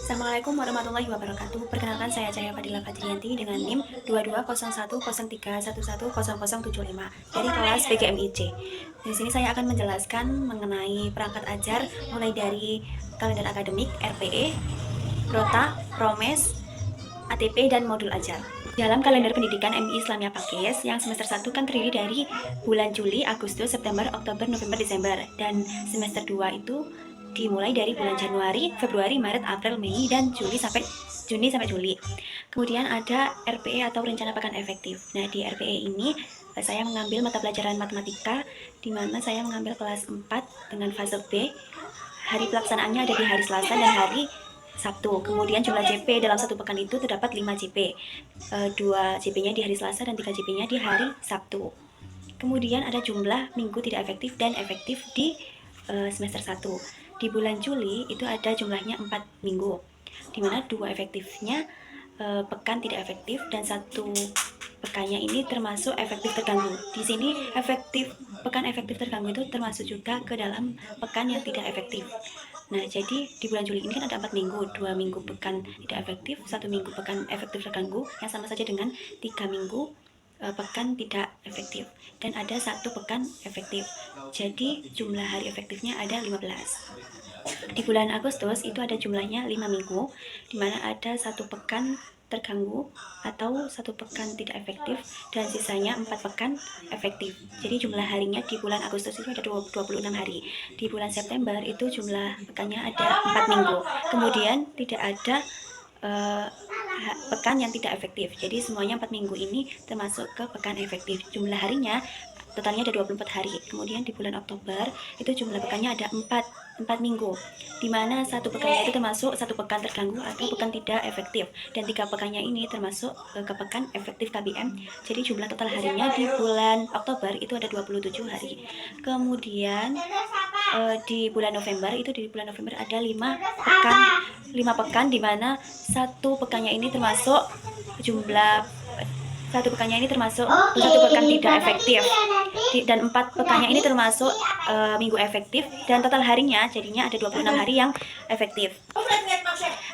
Assalamualaikum warahmatullahi wabarakatuh. Perkenalkan, saya Cahya Fadila Fajriyanti dengan NIM 220103110075 dari kelas PGMIC. Di sini saya akan menjelaskan mengenai perangkat ajar mulai dari kalender akademik, RPE, Rota, Promes, ATP, dan modul ajar. Dalam kalender pendidikan MI Islamiyah Pakis yang semester 1 kan terdiri dari bulan Juli, Agustus, September, Oktober, November, Desember, dan semester 2 itu dimulai dari bulan Januari, Februari, Maret, April, Mei, dan Juni sampai Juli. Kemudian ada RPE atau rencana pekan efektif. Nah, di RPE ini saya mengambil mata pelajaran matematika, di mana saya mengambil kelas 4 dengan fase B. Hari pelaksanaannya ada di hari Selasa dan hari Sabtu. Kemudian jumlah JP dalam satu pekan itu terdapat 5 JP. 2 JP-nya di hari Selasa dan 3 JP-nya di hari Sabtu. Kemudian ada jumlah minggu tidak efektif dan efektif di semester 1. Di bulan Juli itu ada jumlahnya 4 minggu, dimana 2 efektifnya pekan tidak efektif dan 1 pekannya ini termasuk efektif terganggu. Di sini pekan efektif terganggu itu termasuk juga ke dalam pekan yang tidak efektif. Nah, jadi di bulan Juli ini kan ada 4 minggu, 2 minggu pekan tidak efektif, 1 minggu pekan efektif terganggu, yang sama saja dengan 3 minggu pekan tidak efektif, dan ada 1 pekan efektif. Jadi jumlah hari efektifnya ada 15. Di bulan Agustus itu ada jumlahnya 5 minggu, dimana ada 1 pekan terganggu atau 1 pekan tidak efektif, dan sisanya 4 pekan efektif. Jadi jumlah harinya di bulan Agustus itu ada 26 hari. Di bulan September itu jumlah pekannya ada 4 minggu. Kemudian tidak ada pekan yang tidak efektif. Jadi semuanya 4 minggu ini termasuk ke pekan efektif. Jumlah harinya totalnya ada 24 hari. Kemudian di bulan Oktober itu jumlah pekannya ada 4 minggu, dimana 1 pekannya itu termasuk 1 pekan terganggu atau pekan tidak efektif, dan 3 pekannya ini termasuk ke pekan efektif KBM. Jadi jumlah total harinya di bulan Oktober itu ada 27 hari. Kemudian di bulan November ada 5 pekan, dimana 1 pekannya ini termasuk satu pekannya ini termasuk 1 pekan tidak efektif, dan 4 pekannya ini termasuk minggu efektif, dan total harinya jadinya ada 26 hari yang efektif.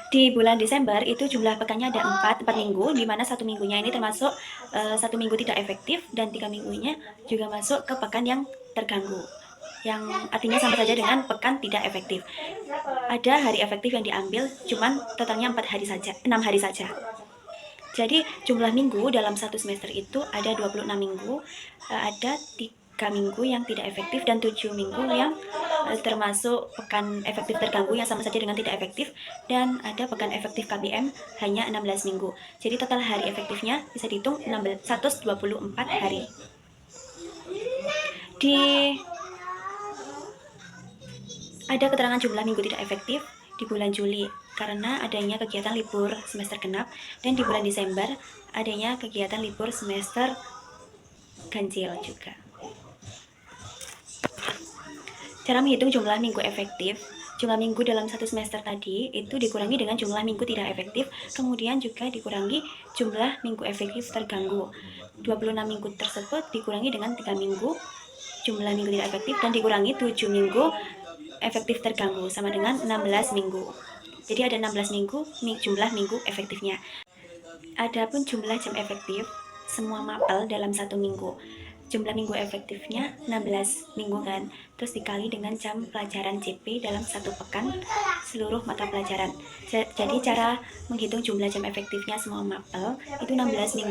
Di bulan Desember itu jumlah pekannya ada 4 minggu, di mana 1 minggunya ini termasuk 1 minggu tidak efektif, dan 3 minggunya juga masuk ke pekan yang terganggu, yang artinya sama saja dengan pekan tidak efektif. Ada hari efektif yang diambil, cuman totalnya 6 hari saja. Jadi jumlah minggu dalam 1 semester itu ada 26 minggu, ada 3 minggu yang tidak efektif dan 7 minggu yang termasuk pekan efektif terganggu yang sama saja dengan tidak efektif, dan ada pekan efektif KBM hanya 16 minggu. Jadi total hari efektifnya bisa dihitung 124 hari. Ada keterangan jumlah minggu tidak efektif di bulan Juli karena adanya kegiatan libur semester genap, dan di bulan Desember adanya kegiatan libur semester ganjil juga. Cara menghitung jumlah minggu efektif, jumlah minggu dalam 1 semester tadi itu dikurangi dengan jumlah minggu tidak efektif, kemudian juga dikurangi jumlah minggu efektif terganggu. 26 minggu tersebut dikurangi dengan 3 minggu jumlah minggu tidak efektif, dan dikurangi 7 minggu efektif terganggu, sama dengan 16 minggu. Jadi ada 16 minggu jumlah minggu efektifnya. Adapun jumlah jam efektif semua mapel dalam 1 minggu, jumlah minggu efektifnya 16 minggu kan, terus dikali dengan jam pelajaran JP dalam 1 pekan seluruh mata pelajaran. Jadi cara menghitung jumlah jam efektifnya semua mapel itu 16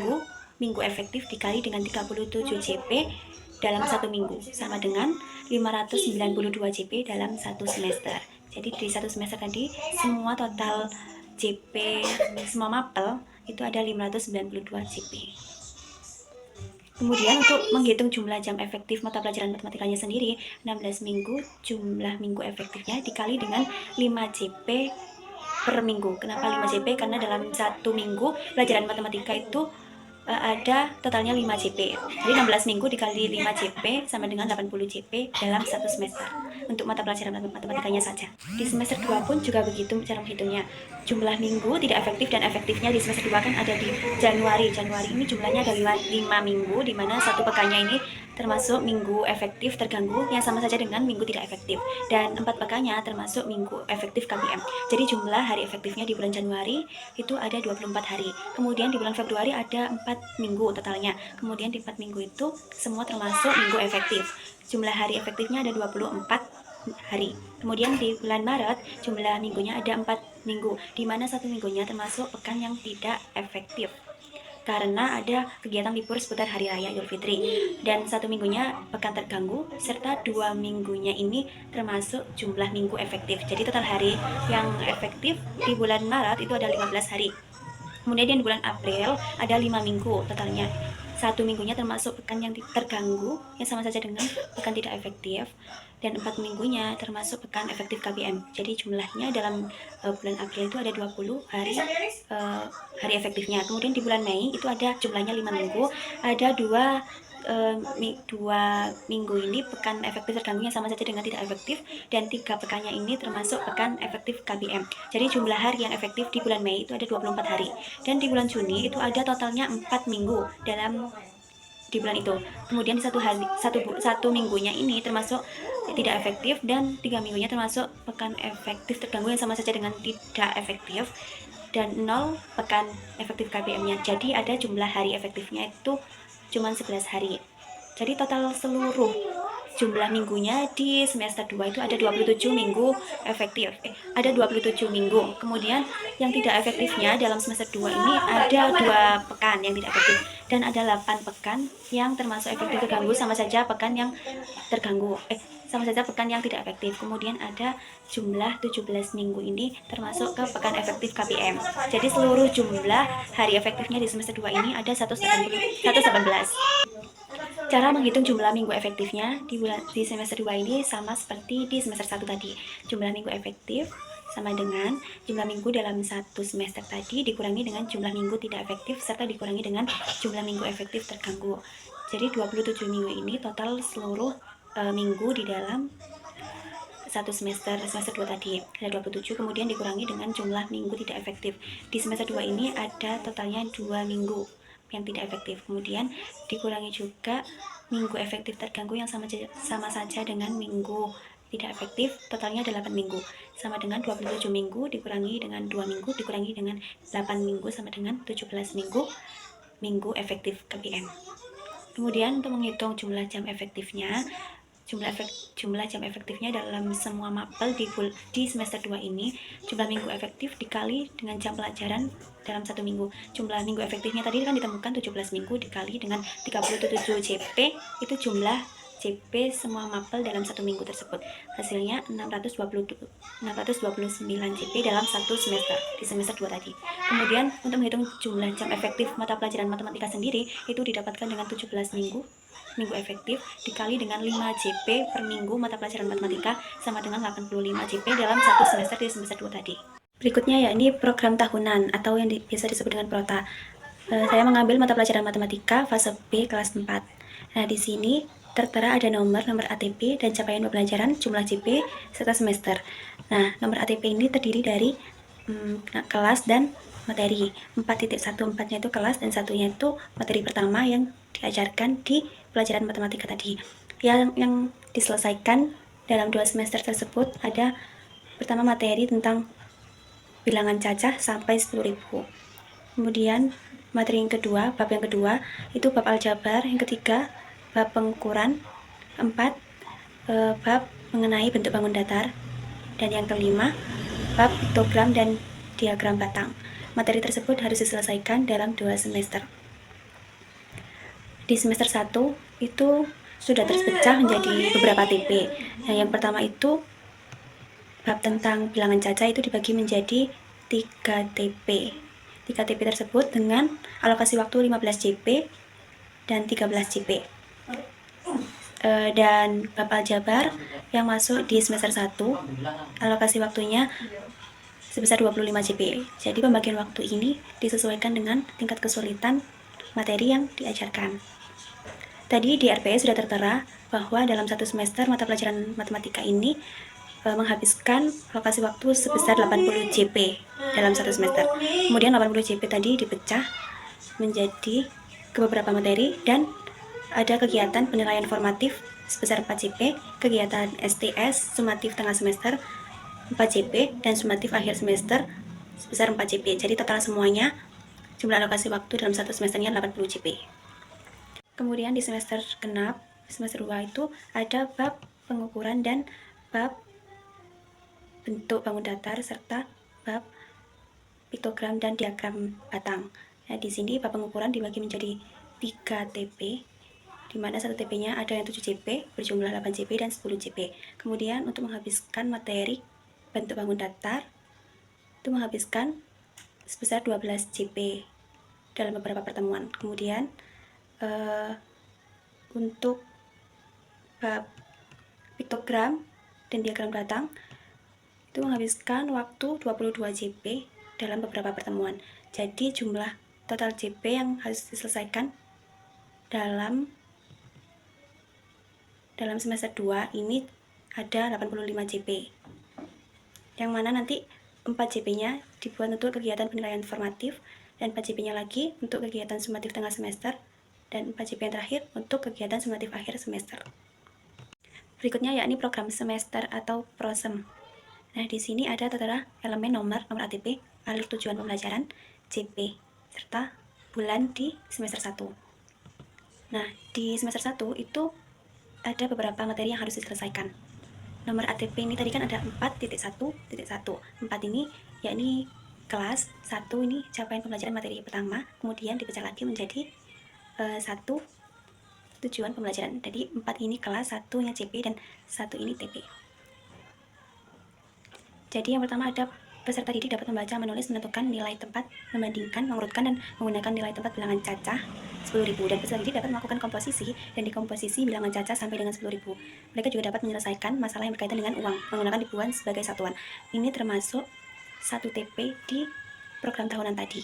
minggu efektif dikali dengan 37 JP dalam 1 minggu, sama dengan 592 JP dalam 1 semester. Jadi di 1 semester tadi semua total JP semua mapel itu ada 592 JP. Kemudian untuk menghitung jumlah jam efektif mata pelajaran matematikanya sendiri, 16 minggu jumlah minggu efektifnya dikali dengan 5 JP per minggu. Kenapa 5 JP? Karena dalam 1 minggu pelajaran matematika itu ada totalnya 5 JP. Jadi 16 minggu dikali 5 JP sama dengan 80 JP dalam 1 semester untuk mata pelajaran matematikanya saja. Di semester 2 pun juga begitu cara menghitungnya. Jumlah minggu tidak efektif dan efektifnya di semester 2 kan ada di Januari. Januari ini jumlahnya ada 5 minggu, di mana 1 pekannya ini termasuk minggu efektif terganggu yang sama saja dengan minggu tidak efektif, dan 4 pekannya termasuk minggu efektif KBM. Jadi jumlah hari efektifnya di bulan Januari itu ada 24 hari, kemudian di bulan Februari ada 4 minggu totalnya, kemudian di 4 minggu itu semua termasuk minggu efektif. Jumlah hari efektifnya ada 24 hari. Kemudian di bulan Maret jumlah minggunya ada 4 minggu, di mana 1 minggunya termasuk pekan yang tidak efektif karena ada kegiatan libur seputar Hari Raya Idul Fitri, dan 1 minggunya pekan terganggu, serta 2 minggunya ini termasuk jumlah minggu efektif. Jadi total hari yang efektif di bulan Maret itu ada 15 hari. Kemudian di bulan April ada 5 minggu totalnya. 1 minggunya termasuk pekan yang terganggu yang sama saja dengan pekan tidak efektif, dan 4 minggunya termasuk pekan efektif KBM. Jadi jumlahnya dalam bulan April itu ada 20 hari hari efektifnya. Kemudian di bulan Mei itu ada jumlahnya 5 minggu, ada 2 minggu ini pekan efektif terganggu yang sama saja dengan tidak efektif, dan 3 pekannya ini termasuk pekan efektif KBM. Jadi jumlah hari yang efektif di bulan Mei itu ada 24 hari, dan di bulan Juni itu ada totalnya 4 minggu di bulan itu. Kemudian satu minggunya ini termasuk tidak efektif, dan 3 minggunya termasuk pekan efektif terganggu yang sama saja dengan tidak efektif, dan 0 pekan efektif KBM-nya. Jadi ada jumlah hari efektifnya itu cuma 11 hari. Jadi total seluruh jumlah minggunya di semester 2 itu ada 27 minggu efektif. Ada 27 minggu. Kemudian yang tidak efektifnya dalam semester 2 ini ada 2 pekan yang tidak efektif, dan ada 8 pekan yang termasuk efektif terganggu, sama saja pekan yang terganggu. Sama saja pekan yang tidak efektif. Kemudian ada jumlah 17 minggu ini termasuk ke pekan efektif KBM. Jadi seluruh jumlah hari efektifnya di semester 2 ini ada 118. Cara menghitung jumlah minggu efektifnya di semester 2 ini sama seperti di semester 1 tadi. Jumlah minggu efektif sama dengan jumlah minggu dalam satu semester tadi dikurangi dengan jumlah minggu tidak efektif serta dikurangi dengan jumlah minggu efektif terganggu. Jadi 27 minggu ini total seluruh minggu di dalam satu semester 2 tadi ada 27, kemudian dikurangi dengan jumlah minggu tidak efektif. Di semester 2 ini ada totalnya 2 minggu yang tidak efektif, kemudian dikurangi juga minggu efektif terganggu yang sama saja dengan minggu tidak efektif, totalnya ada 8 minggu, sama dengan 27 minggu dikurangi dengan 2 minggu dikurangi dengan 8 minggu sama dengan 17 minggu efektif KBM. Kemudian untuk menghitung jumlah jam efektifnya, jumlah jam efektifnya dalam semua mapel di semester 2 ini, jumlah minggu efektif dikali dengan jam pelajaran dalam 1 minggu. Jumlah minggu efektifnya tadi kan ditemukan 17 minggu dikali dengan 37 JP, itu jumlah JP semua mapel dalam 1 minggu tersebut. Hasilnya 629 JP dalam 1 semester di semester 2 tadi. Kemudian untuk menghitung jumlah jam efektif mata pelajaran matematika sendiri, itu didapatkan dengan 17 minggu efektif dikali dengan 5 JP per minggu mata pelajaran matematika, sama dengan 85 JP dalam 1 semester di semester 2 tadi. Berikutnya ya, ini program tahunan atau yang biasa disebut dengan prota. Saya mengambil mata pelajaran matematika fase B kelas 4. Nah, di sini tertera ada nomor ATP dan capaian pembelajaran, jumlah JP serta semester. Nah, nomor ATP ini terdiri dari kelas dan materi. 4.14-nya itu kelas, dan satunya itu materi pertama yang diajarkan di pelajaran matematika tadi. Yang diselesaikan dalam 2 semester tersebut ada pertama materi tentang bilangan cacah sampai 10.000. Kemudian materi yang kedua, bab yang kedua itu bab aljabar, yang ketiga bab pengukuran, 4 bab mengenai bentuk bangun datar, dan yang kelima bab piktogram dan diagram batang. Materi tersebut harus diselesaikan dalam 2 semester. Di semester 1 itu sudah terpecah menjadi beberapa TP. Nah, yang pertama itu bab tentang bilangan cacah itu dibagi menjadi 3 TP. 3 TP tersebut dengan alokasi waktu 15 JP dan 13 JP. Dan bab aljabar yang masuk di semester 1 alokasi waktunya sebesar 25 JP. Jadi pembagian waktu ini disesuaikan dengan tingkat kesulitan materi yang diajarkan. Tadi di RPE sudah tertera bahwa dalam 1 semester mata pelajaran matematika ini menghabiskan alokasi waktu sebesar 80 JP dalam 1 semester. Kemudian 80 JP tadi dipecah menjadi ke beberapa materi, dan ada kegiatan penilaian formatif sebesar 4 JP, kegiatan STS sumatif tengah semester 4 JP, dan sumatif akhir semester sebesar 4 JP. Jadi total semuanya jumlah alokasi waktu dalam satu semesternya 80 JP. Kemudian di semester genap, semester 2 itu ada bab pengukuran dan bab bentuk bangun datar serta bab piktogram dan diagram batang. Nah, di sini bab pengukuran dibagi menjadi 3 TP, di mana satu TP-nya ada yang 7 JP, berjumlah 8 JP dan 10 JP. Kemudian untuk menghabiskan materi bentuk bangun datar, itu menghabiskan sebesar 12 JP dalam beberapa pertemuan. Kemudian untuk bab piktogram dan diagram batang, itu menghabiskan waktu 22 JP dalam beberapa pertemuan. Jadi jumlah total JP yang harus diselesaikan dalam semester 2 ini ada 85 JP. Yang mana nanti 4 JP-nya dibuat untuk kegiatan penilaian formatif, dan 4 JP-nya lagi untuk kegiatan sumatif tengah semester, dan 4 JP yang terakhir untuk kegiatan sumatif akhir semester. Berikutnya yakni program semester atau prosem. Nah, di sini ada tertera elemen nomor ATP, alur tujuan pembelajaran, JP, serta bulan di semester 1. Nah, di semester 1 itu ada beberapa materi yang harus diselesaikan. Nomor ATP ini tadi kan ada 4.1.1. 4 ini yakni kelas, 1 ini capaian pembelajaran materi pertama, kemudian dipecah lagi menjadi 1 tujuan pembelajaran. Jadi 4 ini kelas, 1-nya JP, dan 1 ini TP. Jadi yang pertama ada peserta didik dapat membaca, menulis, menentukan nilai tempat, membandingkan, mengurutkan, dan menggunakan nilai tempat bilangan cacah 10.000. Dan peserta didik dapat melakukan komposisi dan dekomposisi bilangan cacah sampai dengan 10.000. Mereka juga dapat menyelesaikan masalah yang berkaitan dengan uang menggunakan ribuan sebagai satuan. Ini termasuk 1 TP di program tahunan tadi.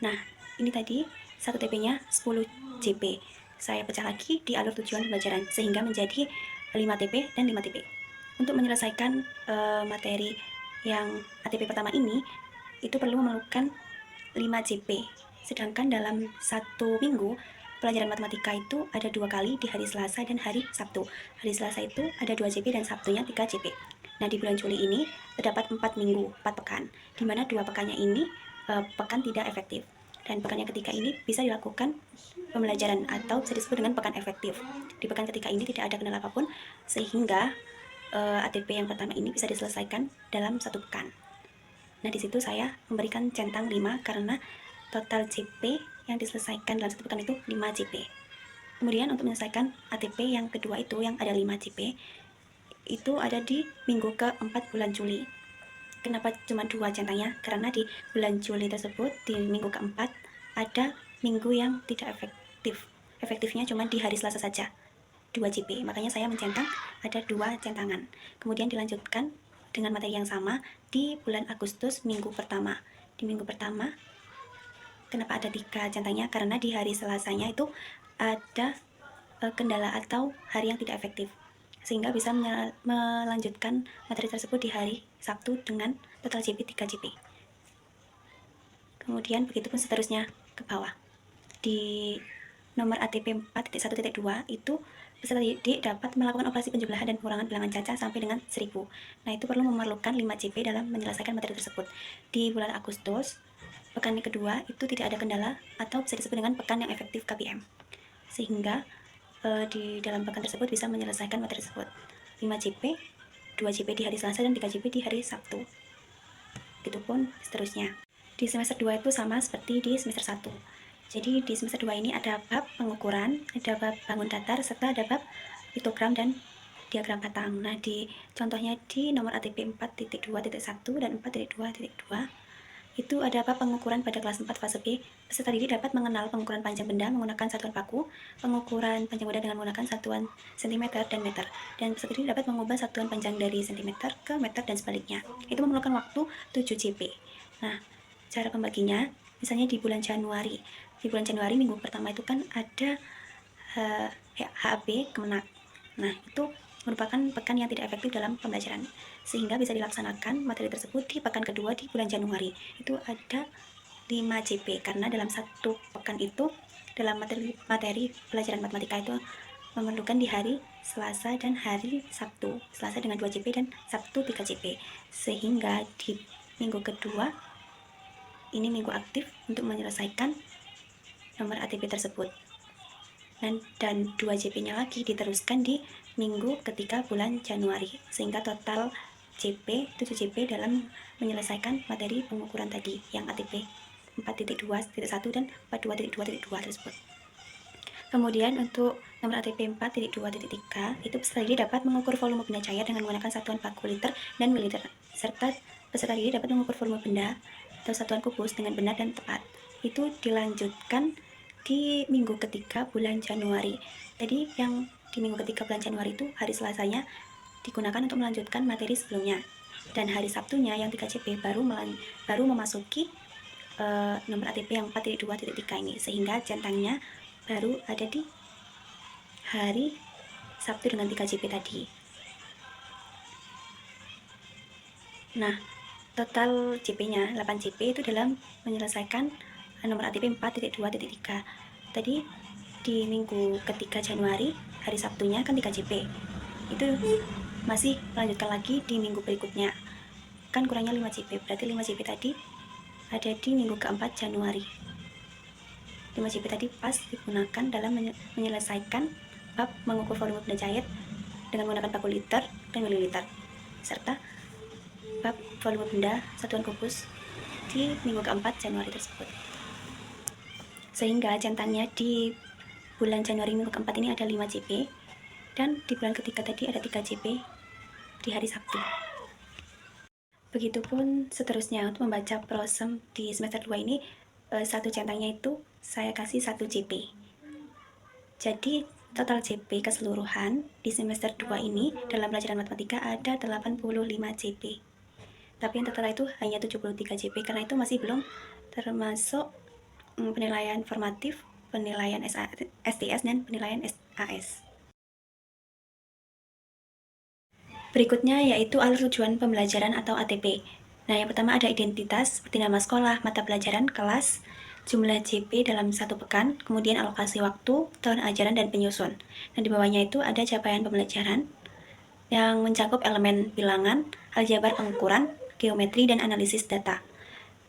Nah, ini tadi 1 TP-nya 10 JP. Saya pecah lagi di alur tujuan pembelajaran sehingga menjadi 5 TP dan 5 TP. Untuk menyelesaikan materi yang ATP pertama ini, itu perlu memerlukan 5 JP. Sedangkan dalam 1 minggu, pelajaran matematika itu ada 2 kali di hari Selasa dan hari Sabtu. Hari Selasa itu ada 2 JP dan Sabtunya 3 JP. Nah, di bulan Juli ini terdapat 4 minggu, 4 pekan, di mana 2 pekannya ini pekan tidak efektif. Dan pekan yang ketiga ini bisa dilakukan pembelajaran atau bisa disebut dengan pekan efektif. Di pekan ketiga ini tidak ada kendala apapun, sehingga ATP yang pertama ini bisa diselesaikan dalam 1 pekan. Nah, di situ saya memberikan centang 5 karena total JP yang diselesaikan dalam 1 pekan itu 5 JP. Kemudian untuk menyelesaikan ATP yang kedua itu yang ada 5 JP, itu ada di minggu ke-4 bulan Juli. Kenapa cuma 2 centangnya? Karena di bulan Juli tersebut, di minggu ke-4, ada minggu yang tidak efektif. Efektifnya cuma di hari Selasa saja, 2 JP. Makanya saya mencentang ada 2 centangan. Kemudian dilanjutkan dengan materi yang sama di bulan Agustus minggu pertama. Di minggu pertama, kenapa ada 3 centangnya? Karena di hari Selasanya itu ada kendala atau hari yang tidak efektif, sehingga bisa melanjutkan materi tersebut di hari Sabtu dengan total JP 3 JP. Kemudian begitupun seterusnya ke bawah. Di nomor ATP 4.1.2 itu peserta didik dapat melakukan operasi penjumlahan dan pengurangan bilangan cacah sampai dengan 1000. Nah, itu perlu memerlukan 5 JP dalam menyelesaikan materi tersebut. Di bulan Agustus, pekan kedua itu tidak ada kendala atau bisa disebut dengan pekan yang efektif KPM. Sehingga di dalam pekan tersebut bisa menyelesaikan materi tersebut. 5 JP, 2 JP di hari Selasa dan 3 JP di hari Sabtu. Begitupun seterusnya. Di semester 2 itu sama seperti di semester 1. Jadi di semester 2 ini ada bab pengukuran, ada bab bangun datar, serta ada bab piktogram dan diagram batang. Nah, di contohnya di nomor ATP 4.2.1 dan 4.2.2 itu ada bab pengukuran pada kelas 4 fase B. Peserta didik dapat mengenal pengukuran panjang benda menggunakan satuan paku, pengukuran panjang benda dengan menggunakan satuan cm dan meter, dan peserta didik dapat mengubah satuan panjang dari cm ke meter dan sebaliknya. Itu memerlukan waktu 7 JP. Nah, cara pembaginya misalnya di bulan Januari. Di bulan Januari minggu pertama itu kan ada HAB Kemenak. Nah, itu merupakan pekan yang tidak efektif dalam pembelajaran, sehingga bisa dilaksanakan materi tersebut di pekan kedua di bulan Januari. Itu ada 5 JP karena dalam 1 pekan itu dalam materi pelajaran matematika itu memerlukan di hari Selasa dan hari Sabtu. Selasa dengan 2 CP dan Sabtu 3 CP. Sehingga di minggu kedua ini minggu aktif untuk menyelesaikan nomor ATP tersebut. Dan 2 CP-nya lagi diteruskan di minggu ketika bulan Januari, sehingga total CP 7 CP dalam menyelesaikan materi pengukuran tadi yang ATP 4.2.1 dan 42.2.2 tersebut. Kemudian untuk nomor ATP 4.2.3 itu peserta didik dapat mengukur volume benda cair dengan menggunakan satuan baku liter dan mililiter, serta peserta didik dapat mengukur volume benda atau satuan kubus dengan benar dan tepat. Itu dilanjutkan di minggu ketiga bulan Januari. Jadi yang di minggu ketiga bulan Januari itu hari Selasanya digunakan untuk melanjutkan materi sebelumnya, dan hari Sabtunya yang 3 CP baru memasuki nomor ATP yang 4.2.3 ini, sehingga centangnya baru ada di hari Sabtu dengan 3 CP tadi. Nah, total CP-nya 8 CP itu dalam menyelesaikan nomor ATP 4.2.3. Tadi di minggu ketiga Januari hari Sabtunya kan 3 CP. Itu masih melanjutkan lagi di minggu berikutnya. Kan kurangnya 5 CP, berarti 5 CP tadi ada di minggu keempat Januari. 5 CP tadi pas digunakan dalam menyelesaikan bab mengukur volume benda cair dengan menggunakan baku liter dan mililiter, serta bab volume benda satuan kubus di minggu keempat Januari tersebut. Sehingga centangnya di bulan Januari minggu keempat ini ada 5 CP, dan di bulan ketiga tadi ada 3 CP di hari Sabtu. Begitupun seterusnya untuk membaca prosem di semester 2 ini, satu centangnya itu saya kasih 1 CP. Jadi total CP keseluruhan di semester 2 ini dalam pelajaran matematika ada 85 CP. Tapi yang tertera itu hanya 73 CP karena itu masih belum termasuk penilaian formatif, penilaian STS, dan penilaian SAS. Berikutnya yaitu alur tujuan pembelajaran atau ATP. Nah, yang pertama ada identitas seperti nama sekolah, mata pelajaran, kelas, jumlah CP dalam 1 pekan, kemudian alokasi waktu, tahun ajaran, dan penyusun. Nah, di bawahnya itu ada capaian pembelajaran yang mencakup elemen bilangan, aljabar pengukuran, geometri, dan analisis data.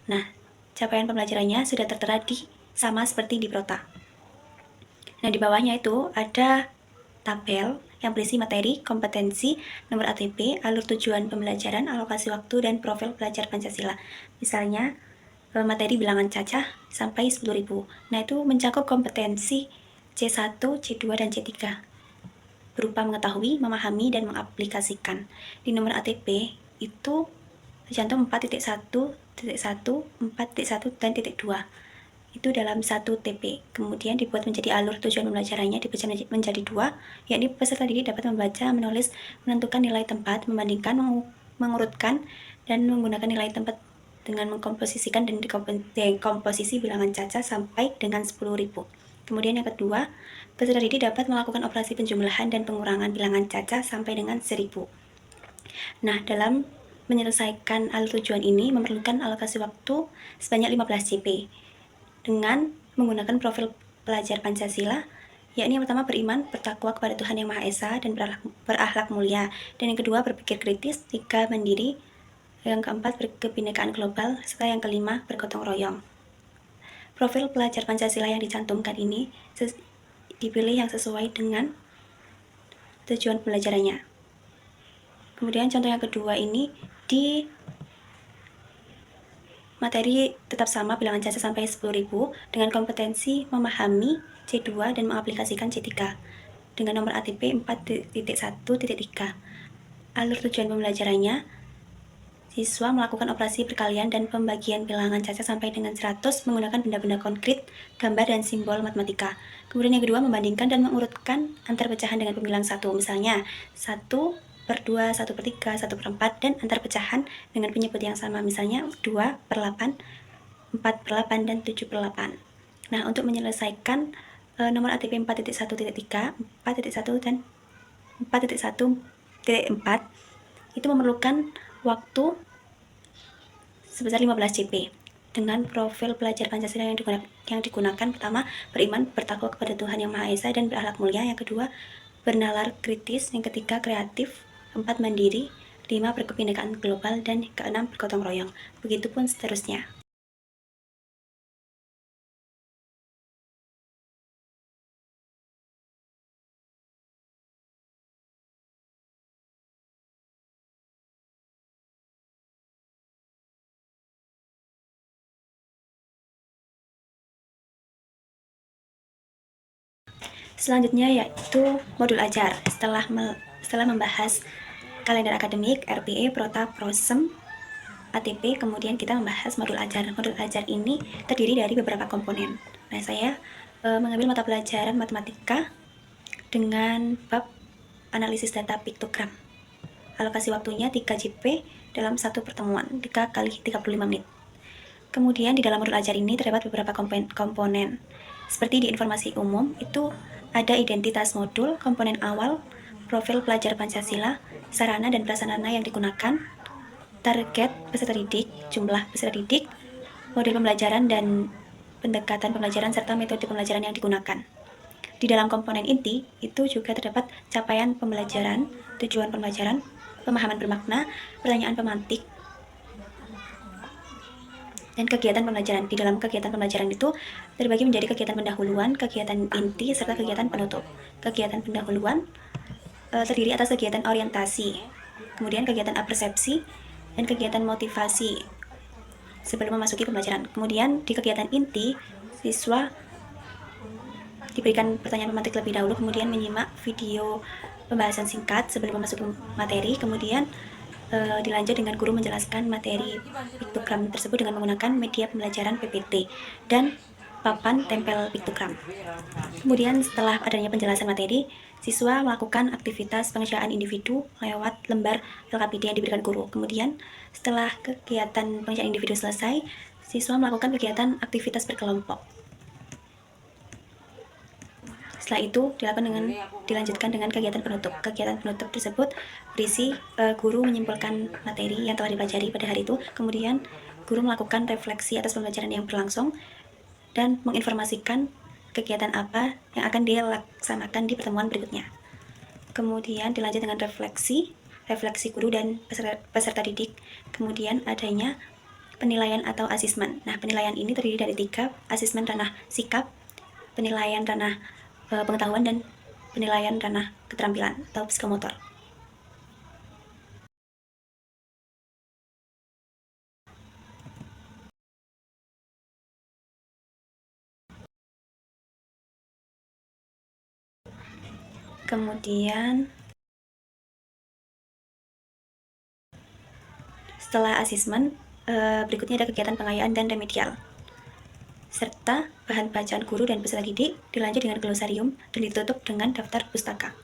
Nah, capaian pembelajarannya sudah tertera sama seperti di Prota. Nah, di bawahnya itu ada tabel yang berisi materi, kompetensi, nomor ATP, alur tujuan pembelajaran, alokasi waktu, dan profil pelajar Pancasila. Misalnya, materi bilangan cacah sampai 10.000. Nah, itu mencakup kompetensi C1, C2, dan C3 berupa mengetahui, memahami, dan mengaplikasikan. Di nomor ATP itu tercantum 4.1.1, 4.1, dan .2. Itu dalam 1 TP. Kemudian dibuat menjadi alur tujuan pembelajarannya dibaca menjadi 2, yakni peserta didik dapat membaca, menulis, menentukan nilai tempat, membandingkan, mengurutkan, dan menggunakan nilai tempat dengan mengkomposisikan dan dekomposisi bilangan cacah sampai dengan 10.000. Kemudian yang kedua, peserta didik dapat melakukan operasi penjumlahan dan pengurangan bilangan cacah sampai dengan 1.000. Nah, dalam menyelesaikan alur tujuan ini memerlukan alokasi waktu sebanyak 15 CP dengan menggunakan profil pelajar Pancasila, yakni yang pertama beriman, bertakwa kepada Tuhan Yang Maha Esa, dan berakhlak mulia. Dan yang kedua berpikir kritis, 3 mandiri, yang keempat berkebinekaan global, serta yang kelima bergotong royong. Profil pelajar Pancasila yang dicantumkan ini dipilih yang sesuai dengan tujuan pembelajarannya. Kemudian contoh yang kedua ini di materi tetap sama bilangan cacah sampai 10.000 dengan kompetensi memahami C2 dan mengaplikasikan C3 dengan nomor ATP 4.1.3. Alur tujuan pembelajarannya, siswa melakukan operasi perkalian dan pembagian bilangan cacah sampai dengan 100 menggunakan benda-benda konkret, gambar, dan simbol matematika. Kemudian yang kedua membandingkan dan mengurutkan antar pecahan dengan pembilang 1, misalnya 1/2, 1/3, 1/4, dan antar pecahan dengan penyebut yang sama, misalnya 2/8, 4/8, dan 7/8. Nah, untuk menyelesaikan nomor ATP 4.1.3, 4.1, dan 4.1.4 itu memerlukan waktu sebesar 15 CP. dengan profil pelajar Pancasila yang digunakan. Pertama, beriman bertakwa kepada Tuhan Yang Maha Esa dan berakhlak mulia. Yang kedua, bernalar kritis. Yang ketiga, kreatif. 4, mandiri. 5, berkebinekaan global. Dan keenam, bergotong royong. Begitupun seterusnya. Selanjutnya yaitu modul ajar. Setelah membahas kalender akademik, RPE, Prota, Prosem, ATP, kemudian kita membahas modul ajar. Modul ajar ini terdiri dari beberapa komponen. Nah, saya mengambil mata pelajaran matematika dengan bab analisis data piktogram. Alokasi waktunya 3 JP dalam satu pertemuan, 3 kali 35 menit. Kemudian di dalam modul ajar ini terdapat beberapa komponen. Seperti di informasi umum, itu ada identitas modul, komponen awal, profil pelajar Pancasila, sarana dan prasarana yang digunakan, target peserta didik, jumlah peserta didik, model pembelajaran dan pendekatan pembelajaran, serta metode pembelajaran yang digunakan. Di dalam komponen inti, itu juga terdapat capaian pembelajaran, tujuan pembelajaran, pemahaman bermakna, pertanyaan pemantik, dan kegiatan pembelajaran. Di dalam kegiatan pembelajaran itu terbagi menjadi kegiatan pendahuluan, kegiatan inti, serta kegiatan penutup. Kegiatan pendahuluan terdiri atas kegiatan orientasi, kemudian kegiatan apersepsi, dan kegiatan motivasi sebelum memasuki pembelajaran. Kemudian di kegiatan inti, siswa diberikan pertanyaan pemantik lebih dahulu, kemudian menyimak video pembahasan singkat sebelum memasuki materi, kemudian dilanjut dengan guru menjelaskan materi piktogram tersebut dengan menggunakan media pembelajaran PPT dan papan tempel piktogram. Kemudian setelah adanya penjelasan materi, siswa melakukan aktivitas pengerjaan individu lewat lembar LKPD yang diberikan guru. Kemudian setelah kegiatan pengerjaan individu selesai, siswa melakukan kegiatan aktivitas berkelompok. Setelah itu dilanjutkan dengan kegiatan penutup. Kegiatan penutup tersebut berisi guru menyimpulkan materi yang telah dipelajari pada hari itu, kemudian guru melakukan refleksi atas pembelajaran yang berlangsung dan menginformasikan kegiatan apa yang akan dilaksanakan di pertemuan berikutnya. Kemudian dilanjut dengan refleksi guru dan peserta didik, kemudian adanya penilaian atau asesmen. Nah, penilaian ini terdiri dari 3, asesmen ranah sikap, penilaian ranah pengetahuan, dan penilaian ranah keterampilan atau psikomotor. Kemudian setelah asesmen, berikutnya ada kegiatan pengayaan dan remedial, serta bahan bacaan guru dan peserta didik, dilanjut dengan glosarium dan ditutup dengan daftar pustaka.